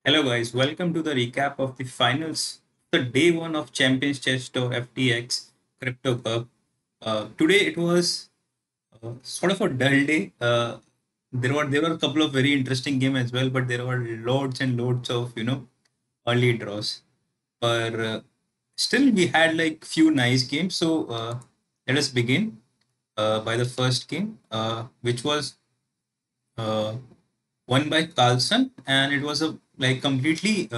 Hello guys, welcome to the recap of the finals, the day one of Champions Chess Tour FTX Crypto Cup. Today it was sort of a dull day. There were a couple of very interesting games as well, but there were loads and loads of early draws. But still, we had like few nice games. So let us begin by the first game, which was uh, won by Carlson, and it was a like completely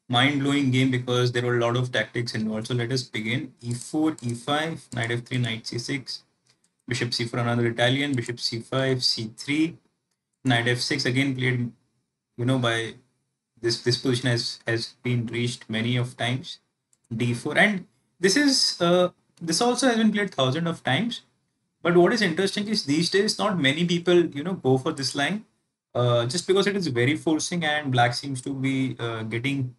mind-blowing game because there were a lot of tactics involved. So let us begin. E4, E5, Knight F3, Knight C6, Bishop C4, another Italian, Bishop C5, C3, Knight F6 again played, by this position has been reached many of times. D4, and this is this also has been played thousands of times. But what is interesting is these days not many people go for this line, just because it is very forcing and black seems to be getting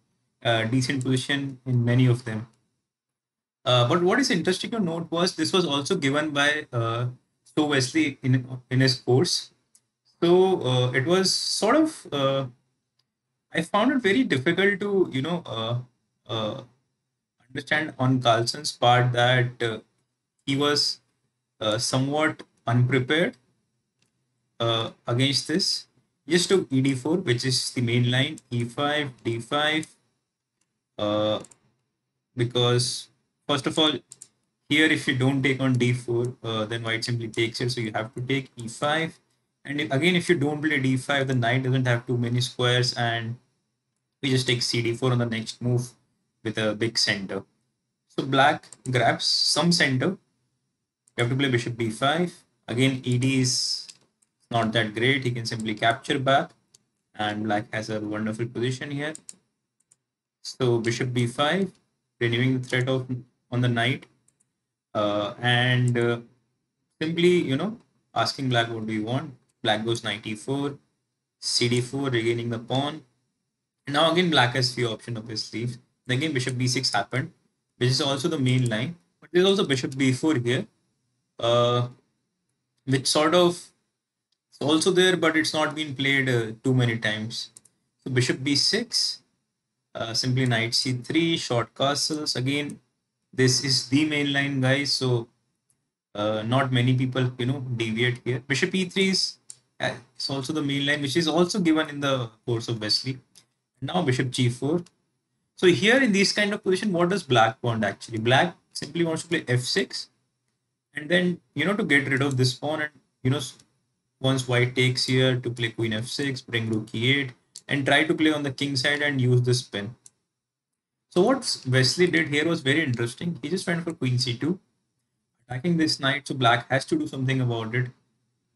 decent position in many of them. But what is interesting to note was this was also given by Sto Wesley in his course. So it was sort of I found it very difficult to understand on Carlson's part that he was somewhat unprepared against this. Just took ED4, which is the main line, E5, D5, uh, because first of all, here if you don't take on D4, then white simply takes it, so you have to take E5. And again, if you don't play D5, the knight doesn't have too many squares, and we just take CD4 on the next move with a big center. So black grabs some center. You have to play bishop b5. Again, ED is not that great. He can simply capture back, and black has a wonderful position here. So bishop b5, renewing the threat of on the knight, and simply asking black what do you want. Black goes knight e4, cd4, regaining the pawn. Now again, black has few options up his sleeve. Then again, bishop b6 happened, which is also the main line. But there's also bishop b4 here, uh, which sort of is also there, but it's not been played too many times. So bishop b6, simply knight c3, short castles. Again, this is the main line, guys. So not many people, deviate here. Bishop e3 is also the main line, which is also given in the course of Wesley. Now bishop g4. So here in this kind of position, what does black want actually? Black simply wants to play f6, and then to get rid of this pawn, and once white takes here to play queen f6, bring rook e8, and try to play on the king side and use this pin. So what Wesley did here was very interesting. He just went for queen c2, attacking this knight. So black has to do something about it.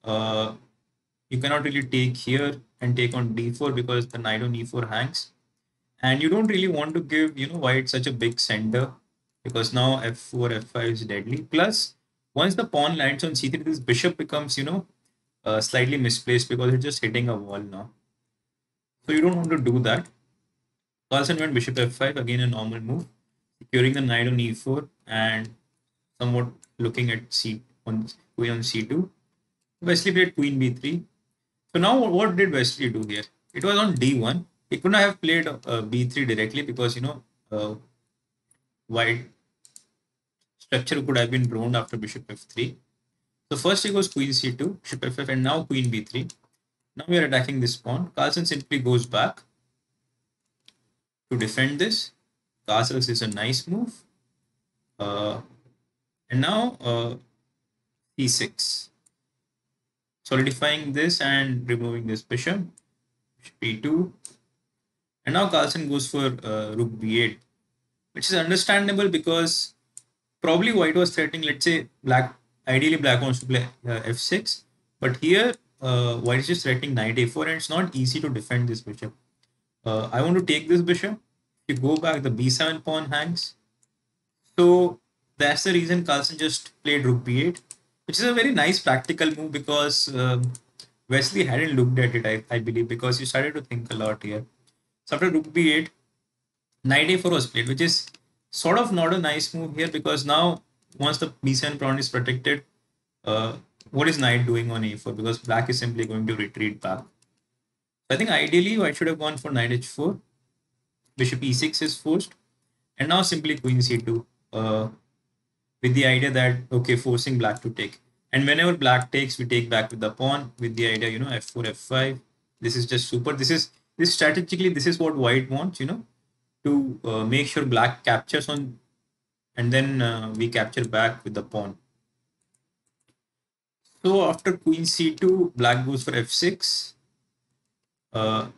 Uh, you cannot really take here and take on d4 because the knight on e4 hangs, and you don't really want to give white such a big center because now f4 f5 is deadly. Plus, once the pawn lands on c3, this bishop becomes slightly misplaced because it's just hitting a wall now, so you don't want to do that. Carlsen went bishop f5, again a normal move, securing the knight on e4 and somewhat looking at c on queen on c2. Wesley played queen b3. So now what did Wesley do here? It was on d1. He could not have played b3 directly because white structure could have been drawn after bishop f3. So first he goes queen c2, bishop f5, and now queen b3. Now we are attacking this pawn. Carlsen simply goes back to defend this. Castles is a nice move. Uh, and now c6, solidifying this and removing this bishop. Bishop e2. And now Carlsen goes for rook b8, which is understandable because probably white was threatening, let's say, black. Ideally, black wants to play f6, but here white is just threatening knight a4, and it's not easy to defend this bishop. I want to take this bishop. If you go back, the b7 pawn hangs. So that's the reason Carlsen just played rook b8, which is a very nice practical move because Wesley hadn't looked at it, I believe, because he started to think a lot here. So after rook b8, knight a4 was played, which is sort of not a nice move here because now once the b7 pawn is protected, what is knight doing on a4? Because black is simply going to retreat back. I think ideally white should have gone for knight h4, bishop e6 is forced, and now simply queen c2, with the idea that okay, forcing black to take. And whenever black takes, we take back with the pawn with the idea, f4, f5. This is just super. This strategically, this is what white wants, to make sure black captures on, and then we capture back with the pawn. So after queen c2, black goes for f6.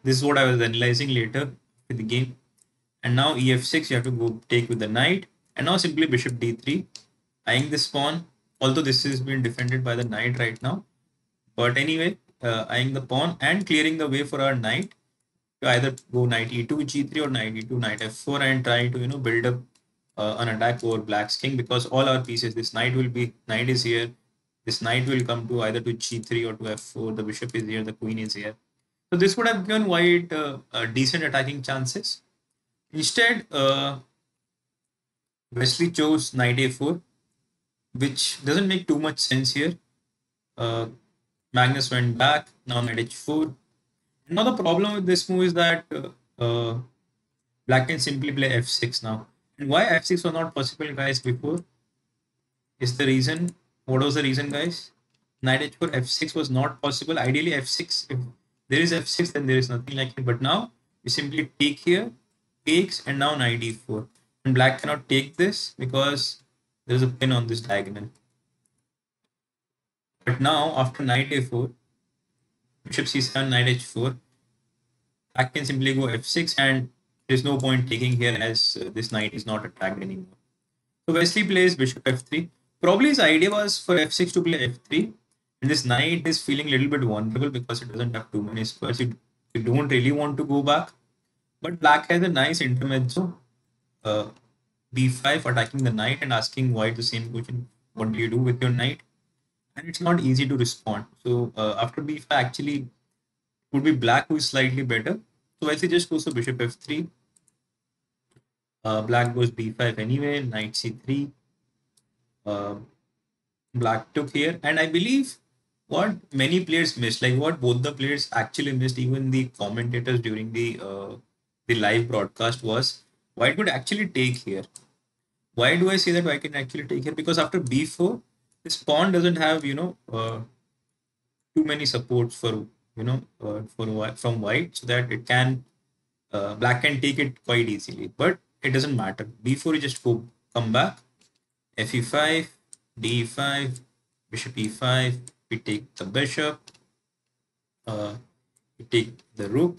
This is what I was analyzing later with the game. And now ef6, you have to go take with the knight. And now simply bishop d3, eyeing this pawn. Although this is being defended by the knight right now. But anyway, eyeing the pawn and clearing the way for our knight to either go knight e2 g3 or knight e2 knight f4 and try to build up an attack over black's king, because all our pieces, this knight is here, this knight will come to either to g3 or to f4, the bishop is here, the queen is here. So this would have given white decent attacking chances. Instead, Wesley chose knight a4, which doesn't make too much sense here. uh, Magnus went back, now knight h4. Now the problem with this move is that black can simply play f6 now. And why f6 was not possible, guys, before is the reason. What was the reason, guys? Knight h4, f6 was not possible. Ideally, f6, if there is f6, then there is nothing like it. But now we simply take here, takes, and now knight e4. And black cannot take this because there is a pin on this diagonal. But now, after knight a4, bishop c7, knight h4, black can simply go f6, and there's no point taking here as this knight is not attacked anymore. So Wesley plays bishop f3. Probably his idea was for f6 to play f3, and this knight is feeling a little bit vulnerable because it doesn't have too many squares. You don't really want to go back. But black has a nice intermezzo, uh, b5, attacking the knight and asking white the same question, what do you do with your knight? And it's not easy to respond. So after b5, actually, would be black who is slightly better. So Wesley just goes to bishop f3. Black goes b5 anyway, knight c3. Black took here, and I believe what many players missed, like what both the players actually missed, even the commentators during the live broadcast, was white could actually take here. Why do I say that white can actually take here? Because after b4, this pawn doesn't have too many supports for from white, so that it can black can take it quite easily. But it doesn't matter. b4 you just come back, fe5, d5, bishop e5. We take the bishop. We take the rook.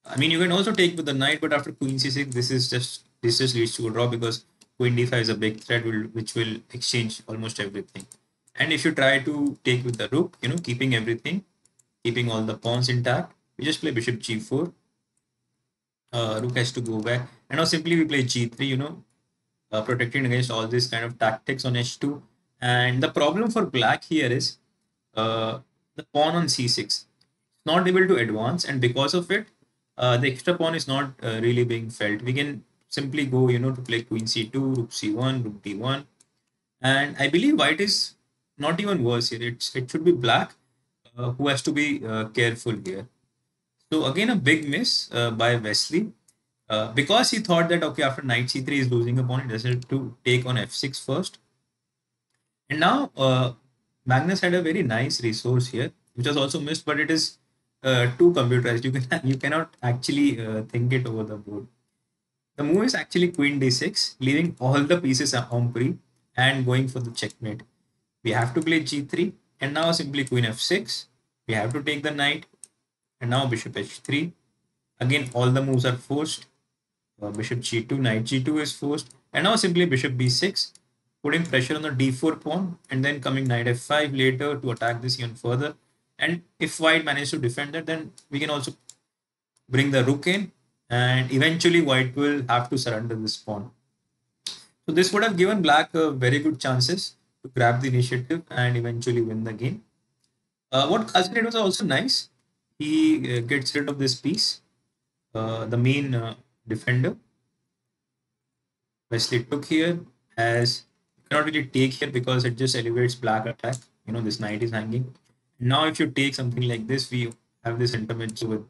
I mean, you can also take with the knight, but after queen c6, this just leads to a draw, because queen d5 is a big threat which will exchange almost everything. And if you try to take with the rook, keeping everything, keeping all the pawns intact, we just play bishop g4. Rook has to go back, and now simply we play g3. Protecting against all this kind of tactics on h2. And the problem for black here is the pawn on c6 not able to advance, and because of it, the extra pawn is not really being felt. We can simply go, to play queen c2, rook c1, rook d1, and I believe white is not even worse here. It should be black who has to be careful here. So again, a big miss by Wesley. Because he thought that okay, after knight c3 is losing a pawn, he decided to take on f6 first. And now Magnus had a very nice resource here, which was also missed, but it is too computerized. You cannot actually think it over the board. The move is actually queen d6, leaving all the pieces on pre and going for the checkmate. We have to play g3, and now simply queen f6. We have to take the knight, and now bishop h3. Again, all the moves are forced. Bishop g2, knight g2 is forced, and now simply bishop b6, putting pressure on the d4 pawn, and then coming knight f5 later to attack this even further. And if white manages to defend that, then we can also bring the rook in, and eventually white will have to surrender this pawn. So this would have given black very good chances to grab the initiative and eventually win the game. What Kazim did was also nice. He gets rid of this piece, the main defender. Wesley took here, as you cannot really take here because it just elevates black attack. This knight is hanging. Now if you take something like this, we have this intermezzo with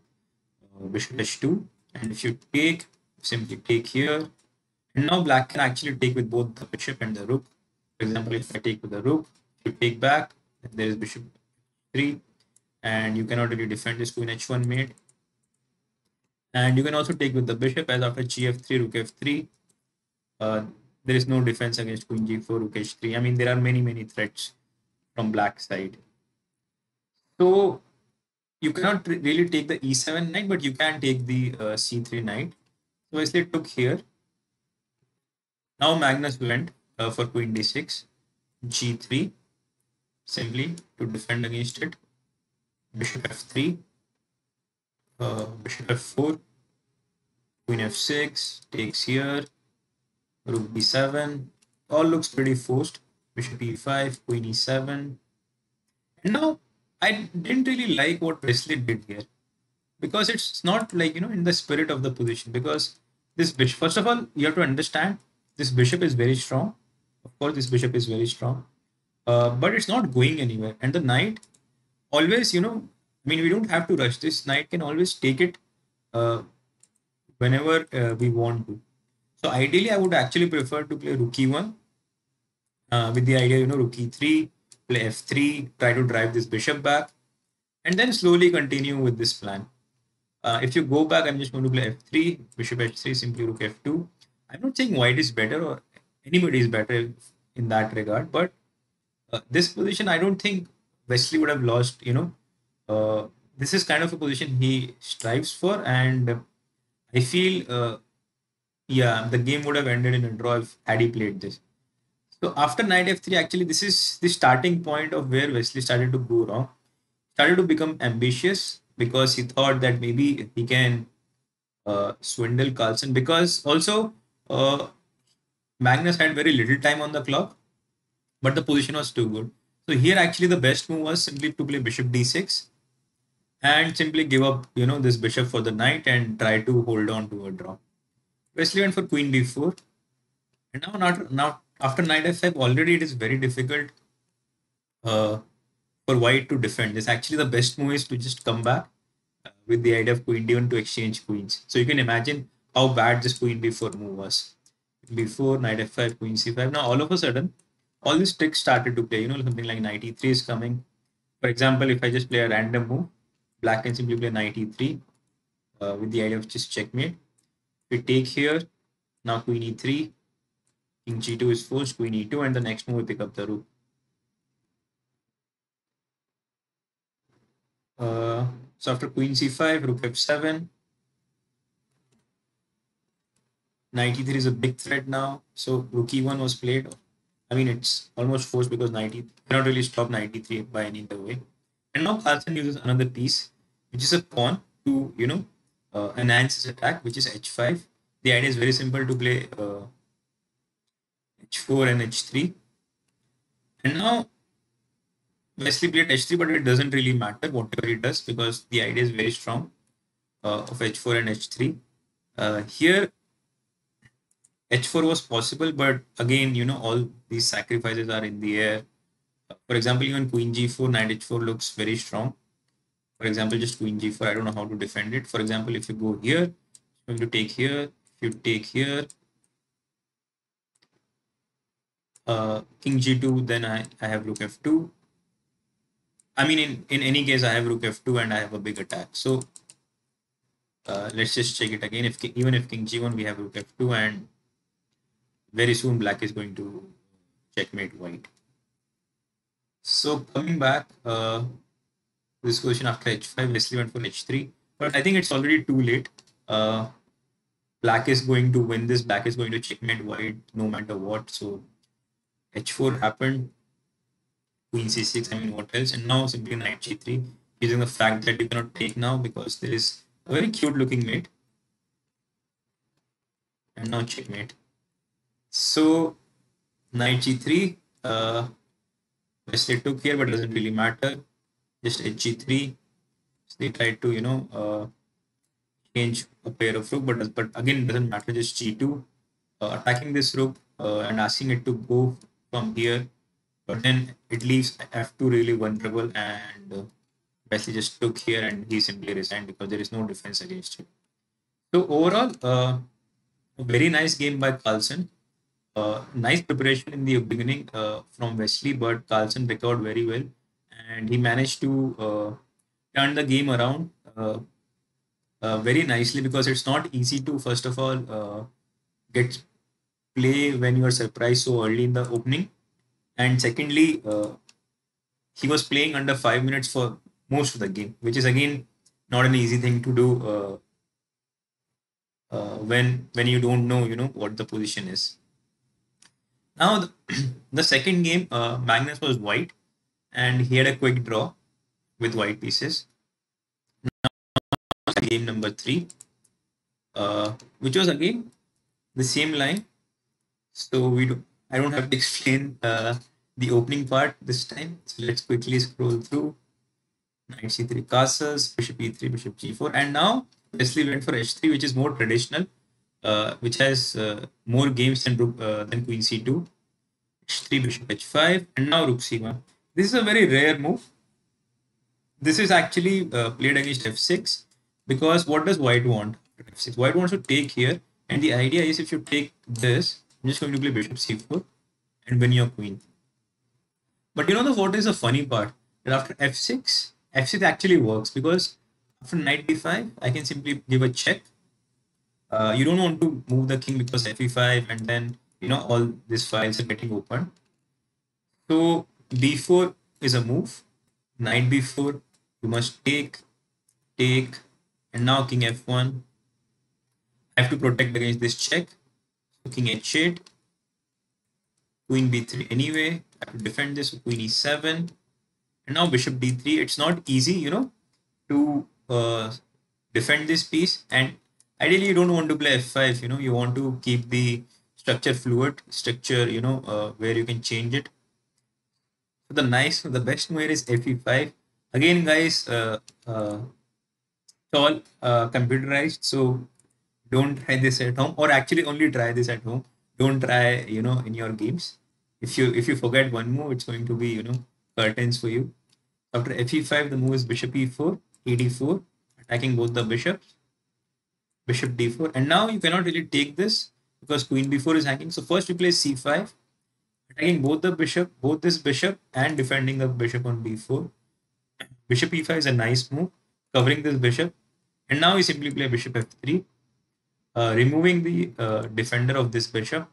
bishop h2, and if you take, simply take here. And now black can actually take with both the bishop and the rook. For example, if I take with the rook, you take back, there is bishop 3, and you cannot really defend this queen h1 mate. And you can also take with the bishop, as after gf3, rook f3, there is no defense against queen g4, rook h3. I mean, there are many threats from black side. So you cannot really take the e7 knight, but you can take the c3 knight. So Wesley took here. Now Magnus went for queen d6, g3, simply to defend against it. Bishop f3, bishop f4, queen f6, takes here, rook b7. All looks pretty forced. Bishop e5, queen e7. And now I didn't really like what Wesley did here, because it's not like, in the spirit of the position. Because this bishop, first of all, you have to understand this bishop is very strong. Of course, this bishop is very strong, but it's not going anywhere. And the knight always, I mean, we don't have to rush. This knight can always take it uh, whenever we want to. So ideally, I would actually prefer to play rook e1 with the idea, rook e3, play f3, try to drive this bishop back, and then slowly continue with this plan. If you go back, I'm just going to play f3, bishop h3, simply rook f2. I'm not saying white is better or anybody is better in that regard, but this position, I don't think Wesley would have lost. This is kind of a position he strives for, and I feel, yeah, the game would have ended in a draw if had he played this. So after knight f3, actually, this is the starting point of where Wesley started to go wrong, started to become ambitious, because he thought that maybe he can swindle Carlsen, because also Magnus had very little time on the clock, but the position was too good. So here actually the best move was simply to play bishop d6 and simply give up, this bishop for the knight and try to hold on to a draw. Wesley went for queen d4, and now after knight f5, already it is very difficult uh, for white to defend. This actually the best move is to just come back with the idea of queen d1 to exchange queens. So you can imagine how bad this queen d4 move was. Before knight f5, queen c5. Now all of a sudden, all these tricks started to play. Something like knight e3 is coming. For example, if I just play a random move, black can simply play knight e3 with the idea of just checkmate. We take here, now queen e3, king g2 is forced, queen e2, and the next move we pick up the rook. So after queen c5, rook f7, knight e3 is a big threat now. So rook e1 was played. I mean, it's almost forced because knight e cannot really stop knight e3 by any other way. And now Carlsen uses another piece, which is a pawn to, enhance his attack, which is h5. The idea is very simple, to play h4 and h3. And now Wesley played h3, but it doesn't really matter whatever he does, because the idea is very strong of h4 and h3. Here, h4 was possible, but again, all these sacrifices are in the air. For example, even queen g4, knight h4 looks very strong. For example, just queen g4, I don't know how to defend it. For example, if you go here, you're going to take here, if you take here, king g2, then I have rook f2. I mean, in any case, I have rook f2 and I have a big attack. So let's just check it again. Even if king g1, we have rook f2, and very soon black is going to checkmate white. So coming back, this position after h5, Wesley went for h3, but I think it's already too late. Black is going to win this. Black is going to checkmate white no matter what. So h4 happened, queen c6. I mean, what else? And now simply knight g3, using the fact that you cannot take now because there is a very cute looking mate. And now checkmate. So knight g3. Wesley took here, but doesn't really matter. Just hg3. So they tried to, change a pair of rook, but again, it doesn't matter. Just g2, attacking this rook and asking it to go from here, but then it leaves f2 really vulnerable, and Wesley just took here and he simply resigned because there is no defense against him. So overall, a very nice game by Carlson. Nice preparation in the beginning from Wesley, but Carlson recovered very well, and he managed to turn the game around very nicely, because it's not easy to first of all get play when you are surprised so early in the opening, and secondly, he was playing under 5 minutes for most of the game, which is again not an easy thing to do when you don't know what the position is. Now the second game, Magnus was white, and he had a quick draw with white pieces. Game number three, which was again the same line. So I don't have to explain the opening part this time. So let's quickly scroll through. Knight c3 castles, bishop e3, bishop g4, and now Wesley went for h3, which is more traditional, which has more games than queen c2. h3, bishop h5, and now rook c1. This is a very rare move. This is actually played against f6, because what does white want? f6. White wants to take here, and the idea is if you take this, I'm just going to play bishop c4 and win your queen. But what is the funny part? That after f6, f6 actually works, because after knight d5, I can simply give a check. You don't want to move the king because fe5, and then all these files are getting open. So d4 is a move. Knight b4, you must take, and now king f1. I have to protect against this check. So king h8, queen b3 anyway. I have to defend this with queen e7, and now bishop d3. It's not easy, to defend this piece, and ideally you don't want to play f5. You want to keep the structure fluid, where you can change it. So the best move here is fe5. Again, guys, it's all computerized, so don't try this at home, or actually only try this at home. Don't try, in your games. If you forget one move, it's going to be, curtains for you. After fe5, the move is bishop e4, e4, attacking both the bishops, bishop d4, and now you cannot really take this because queen b4 is hanging. So first we play c5, attacking both this bishop, and defending the bishop on b4. Bishop e5 is a nice move, covering this bishop, and now we simply play bishop f3, removing the defender of this bishop,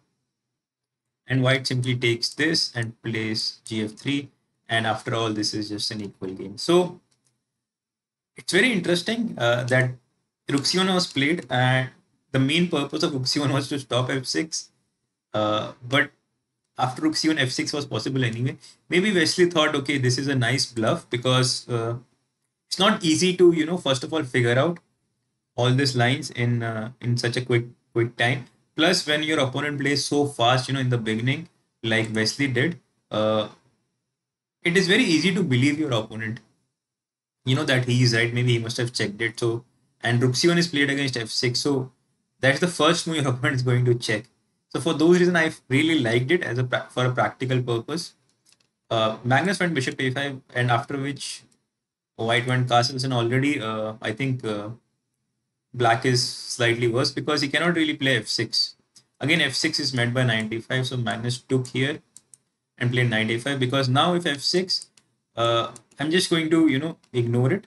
and white simply takes this and plays gf3, and after all, this is just an equal game. So it's very interesting that rook c1 was played, and the main purpose of rook c1 was to stop f6, but after rook c1, f6 was possible anyway. Maybe Wesley thought, okay, this is a nice bluff, because it's not easy to first of all figure out all these lines in such a quick time. Plus, when your opponent plays so fast, in the beginning, like Wesley did, it is very easy to believe your opponent. That he is right. Maybe he must have checked it. So, and rook c1 is played against f6. So that's the first move your opponent is going to check. So for those reasons, I really liked it as for a practical purpose. Magnus went bishop a5, and after which white went castles, and already I think black is slightly worse because he cannot really play f6. Again, f6 is met by knight d5, so Magnus took here and played knight a5, because now if f6, I'm just going to ignore it.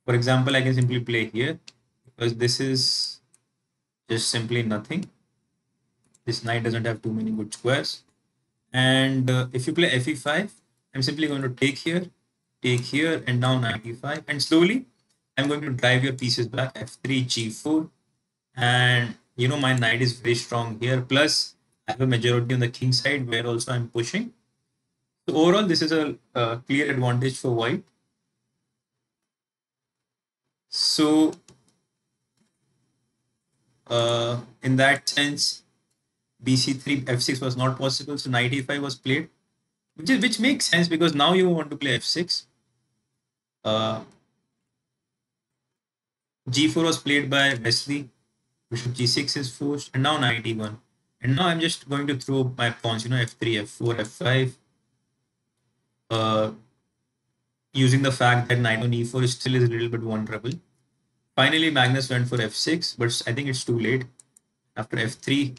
For example, I can simply play here, because this is just simply nothing. This knight doesn't have too many good squares. And if you play fe5, I'm simply going to take here, and now knight e5, and slowly I'm going to drive your pieces back, f3, g4, and my knight is very strong here. Plus, I have a majority on the king side where also I'm pushing. So overall, this is a clear advantage for white. So in that sense, bc3, f6 was not possible, so knight e5 was played, which makes sense, because now you want to play f6. G4 was played by Wesley, bishop g6 is forced, and now knight e1. And now I'm just going to throw my pawns, f3, f4, f5. using the fact that knight on e4 is still is a little bit vulnerable. Finally, Magnus went for f6, but I think it's too late. After f3,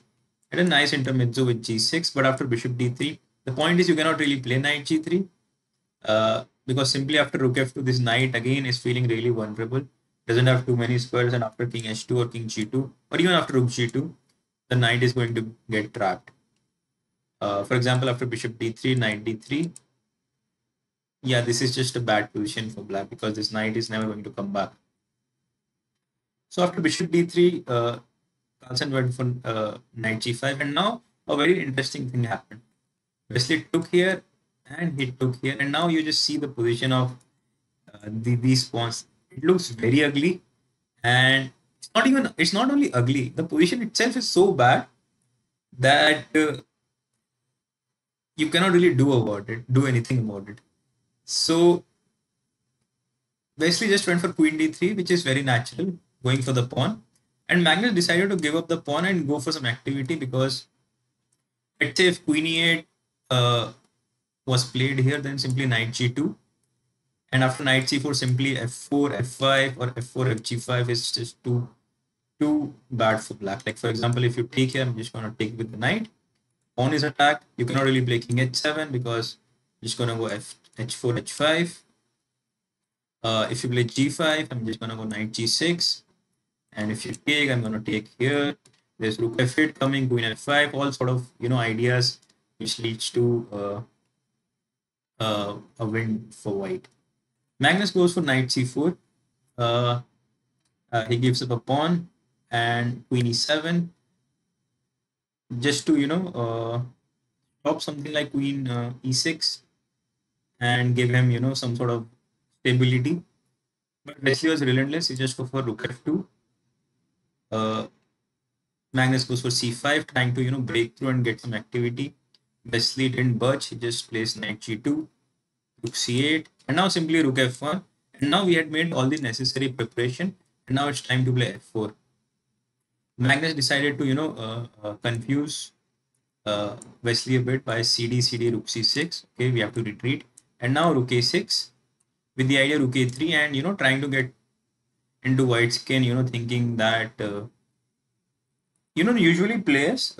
had a nice intermezzo with g6, but after bishop d3, the point is you cannot really play knight g3 because simply after rook f2, this knight again is feeling really vulnerable. Doesn't have too many squares, and after king h2 or king g2, or even after rook g2, the knight is going to get trapped. For example, after bishop d3, knight d3, yeah, this is just a bad position for black because this knight is never going to come back. So after bishop d3, Carlsen went for knight g5, and now a very interesting thing happened. Wesley took here, and he took here, and now you just see the position of these pawns. It looks very ugly, and it's not only ugly. The position itself is so bad that you cannot really do anything about it. So Wesley just went for queen d3, which is very natural, going for the pawn. And Magnus decided to give up the pawn and go for some activity because let's say if queen e8 was played here, then simply knight g2. And after knight c4, simply f4, f5, or f4, fg5 is just too bad for black. Like for example, if you take here, I'm just going to take with the knight. Pawn is attacked. You cannot really play king h7 because I'm just going to go h4, h5. If you play g5, I'm just going to go knight g6. And if you take, I'm going to take here. There's rook f8 coming, queen f5, all sort of, ideas which leads to a win for white. Magnus goes for knight c4. He gives up a pawn and queen e7 just to, stop something like queen e6 and give him, some sort of stability. But Wesley was relentless. He just go for rook f2. Magnus goes for c5, trying to, break through and get some activity. Wesley didn't budge. He just plays knight g2, rook c8, and now simply rook f1. And now we had made all the necessary preparation, and now it's time to play f4. Magnus decided to, confuse Wesley a bit by cd, rook c6. Okay, we have to retreat. And now rook a6 with the idea rook a3 and, trying to get into white skin, thinking that, usually players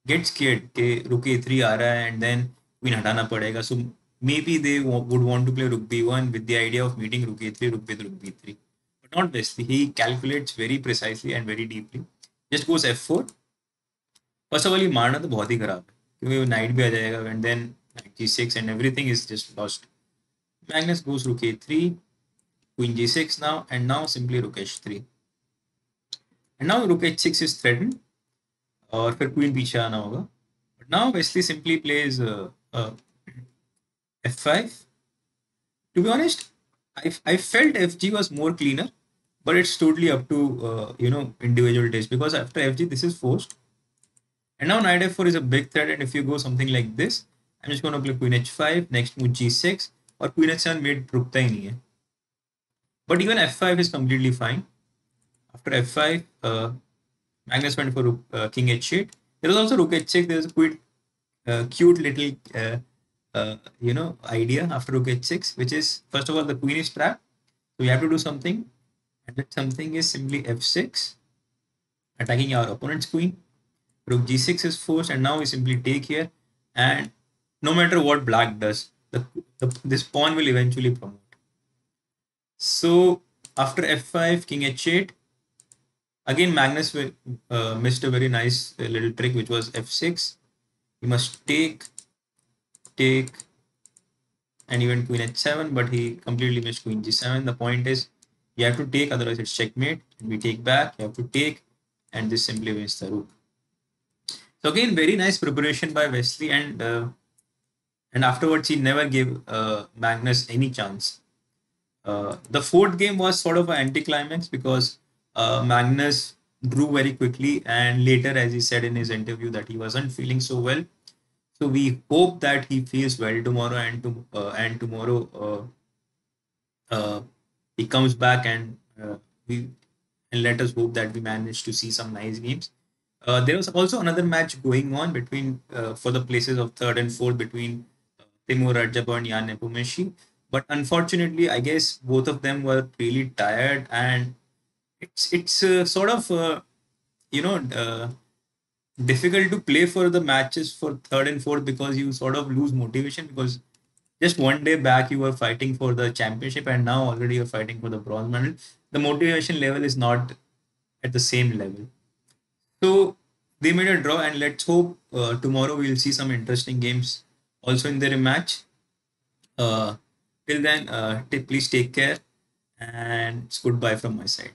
get scared. Okay, rook a3 aa raha hai and then queen hatana padega. So maybe they would want to play rook b1 with the idea of meeting rook a3, rook with rook b3. But not Wesley. He calculates very precisely and very deeply. Just goes f4. First of all, ये मारना तो बहुत ही खराब है क्योंकि night भी आ जाएगा and then knight g6 and everything is just lost. Magnus goes rook a3, queen g6 now, and now simply rook h3. And now rook h6 is threatened और फिर queen पीछे आना होगा. But now Wesley simply plays f5. To be honest, I felt fg was more cleaner, but it's totally up to individual taste because after fg this is forced. And now knight f4 is a big threat, and if you go something like this, I'm just going to play queen h5, next move g6, or queen h7 made रुकता ही नहीं है. But even f5 is completely fine. After f5, Magnus went for king h8. There was also rook h6. There was a quite cute little idea after rook h6, which is first of all the queen is trapped, so we have to do something, and that something is simply f6, attacking our opponent's queen. Rook g6 is forced, and now we simply take here, and no matter what black does, this pawn will eventually promote. So after f5, king h8, again Magnus missed a very nice little trick, which was f6. He must take, and even queen h7, but he completely missed queen g7. The point is, you have to take, otherwise it's checkmate. And we take back, you have to take, and this simply wins the rook. So again, very nice preparation by Wesley, and afterwards he never gave Magnus any chance. The fourth game was sort of an anticlimax because Magnus drew very quickly, and later, as he said in his interview, that he wasn't feeling so well. So we hope that he feels well tomorrow, and tomorrow he comes back, and let us hope that we manage to see some nice games. There was also another match going on between for the places of third and fourth between Timur Radjab and Jan Nepomuceni. But unfortunately, I guess both of them were really tired, and it's sort of you know difficult to play for the matches for third and fourth because you sort of lose motivation because just one day back you were fighting for the championship and now already you're fighting for the bronze medal. The motivation level is not at the same level. So they made a draw, and let's hope tomorrow we'll see some interesting games also in the rematch. Uh, till then, please take care, and it's goodbye from my side.